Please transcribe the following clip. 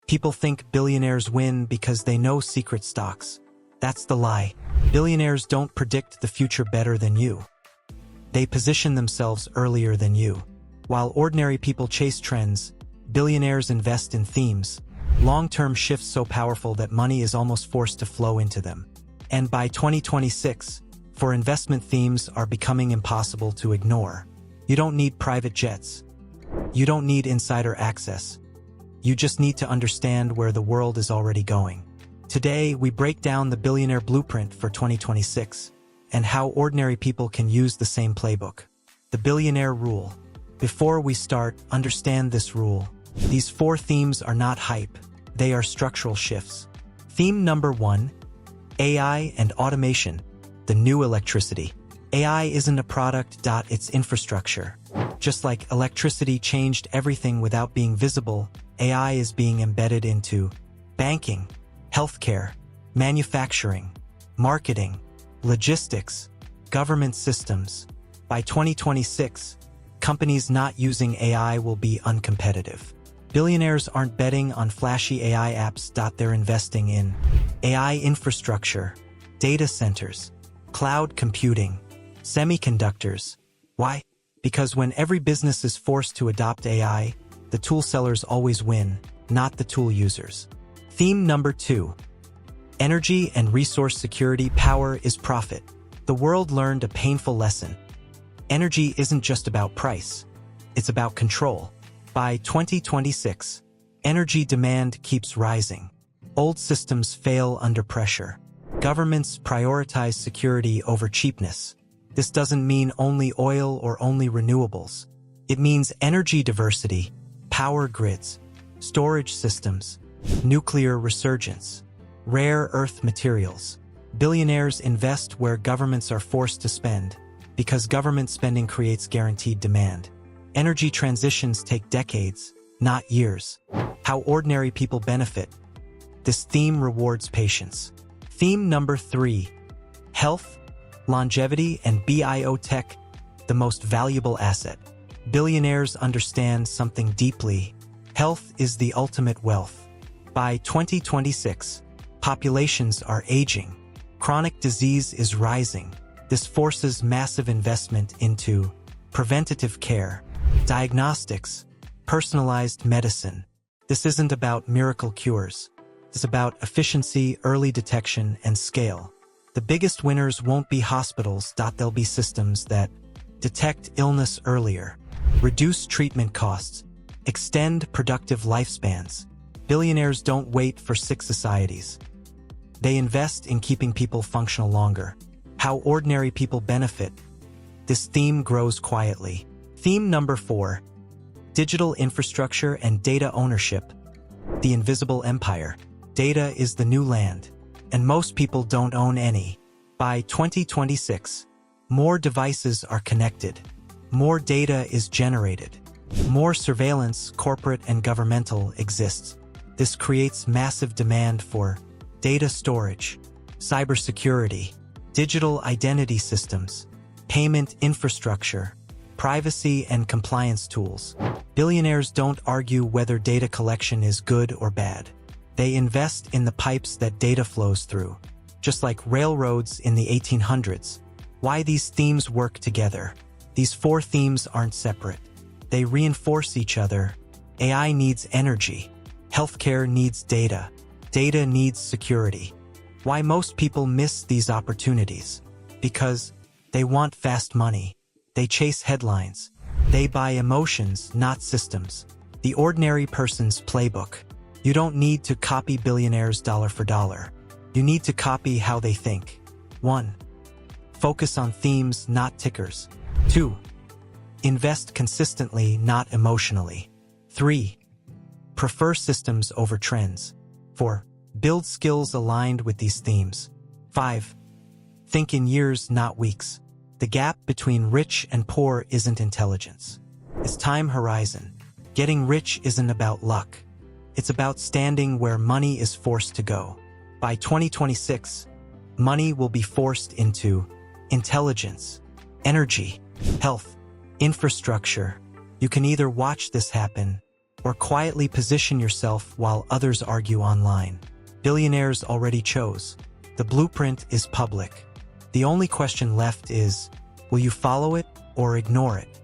People think billionaires win because they know secret stocks. That's the lie. Billionaires don't predict the future better than you. They position themselves earlier than you. While ordinary people chase trends, billionaires invest in themes, long-term shifts so powerful that money is almost forced to flow into them. And by 2026, for investment themes are becoming impossible to ignore. You don't need private jets. You don't need insider access. You just need to understand where the world is already going. Today, we break down the billionaire blueprint for 2026 and how ordinary people can use the same playbook. The billionaire rule. Before we start, understand this rule. These 4 themes are not hype. They are structural shifts. Theme number 1, AI and automation, the new electricity. AI isn't a product, it's infrastructure. Just like electricity changed everything without being visible, AI is being embedded into banking, healthcare, manufacturing, marketing, logistics, government systems. By 2026, companies not using AI will be uncompetitive. Billionaires aren't betting on flashy AI apps, they're investing in AI infrastructure, data centers, cloud computing, semiconductors. Why? Because when every business is forced to adopt AI, the tool sellers always win, not the tool users. Theme number 2. Energy and resource security. Power is profit. The world learned a painful lesson. Energy isn't just about price. It's about control. By 2026, energy demand keeps rising. Old systems fail under pressure. Governments prioritize security over cheapness. This doesn't mean only oil or only renewables. It means energy diversity, power grids, storage systems, nuclear resurgence, rare earth materials. Billionaires invest where governments are forced to spend, because government spending creates guaranteed demand. Energy transitions take decades, not years. How ordinary people benefit. This theme rewards patience. Theme number 3. Health, longevity, and biotech, the most valuable asset. Billionaires understand something deeply. Health is the ultimate wealth. By 2026, populations are aging. Chronic disease is rising. This forces massive investment into preventative care, diagnostics, personalized medicine. This isn't about miracle cures. It's about efficiency, early detection, and scale. The biggest winners won't be hospitals, they'll be systems that detect illness earlier, reduce treatment costs, extend productive lifespans. Billionaires don't wait for sick societies. They invest in keeping people functional longer. How ordinary people benefit. This theme grows quietly. Theme number 4. Digital infrastructure and data ownership. The invisible empire. Data is the new land, and most people don't own any. By 2026, more devices are connected. More data is generated. More surveillance, corporate and governmental, exists. This creates massive demand for data storage, cybersecurity, digital identity systems, payment infrastructure, privacy and compliance tools. Billionaires don't argue whether data collection is good or bad. They invest in the pipes that data flows through, just like railroads in the 1800s. Why these themes work together. These 4 themes aren't separate. They reinforce each other. AI needs energy. Healthcare needs data. Data needs security. Why most people miss these opportunities? Because they want fast money. They chase headlines. They buy emotions, not systems. The ordinary person's playbook. You don't need to copy billionaires dollar for dollar. You need to copy how they think. 1. Focus on themes, not tickers. 2. Invest consistently, not emotionally. 3. Prefer systems over trends. 4. Build skills aligned with these themes. 5. Think in years, not weeks. The gap between rich and poor isn't intelligence. It's time horizon. Getting rich isn't about luck. It's about standing where money is forced to go. By 2026, money will be forced into intelligence, energy, health, infrastructure. You can either watch this happen or quietly position yourself while others argue online. Billionaires already chose. The blueprint is public. The only question left is, will you follow it or ignore it?